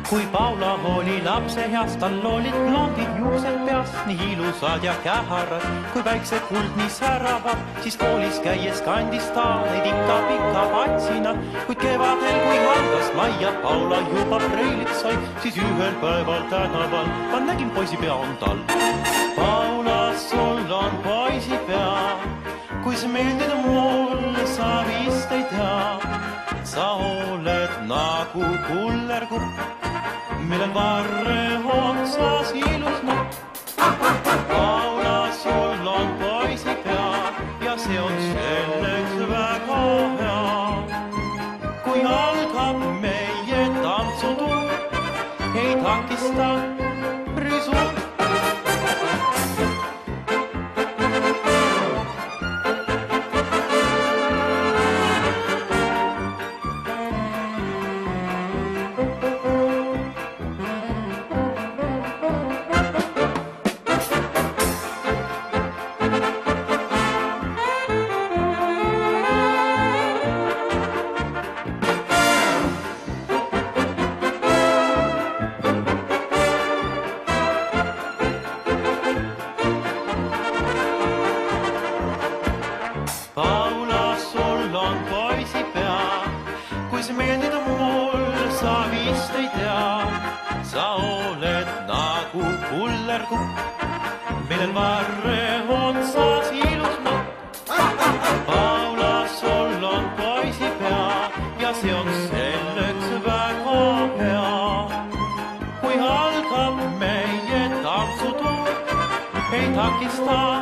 Kui Paula oli lapse heas, tal olid blondid juuksed peas, nii ilusad ja käharad, kui päikse kuld nii säravad, siis koolis käies kandis ta neid ikka pika patsina. Kuid kevadel, kui algas mai ja Paula juba preiliks sai, siis ühel päeval tänaval ma nägin poisi pea on tal. Paula, sul on poisi pea, kui see meeldid mulle, sa vist ei tea. Sa oled nagu kullerkupp, millel varre otsas ilus nupp. Paula, sul on poisi pea ja see on selleks väga hea. Kui algab meie tantsutuur, ei takista risuur. Paula, sul on poisi pea, kui see meeldid mulle, sa vist ei tea. Sa oled nagu kullerkupp, millel varre otsas ilus nupp. Paula, sul on poisi pea ja see on selleks väga hea. Kui algab meie tantsutuur, ei takista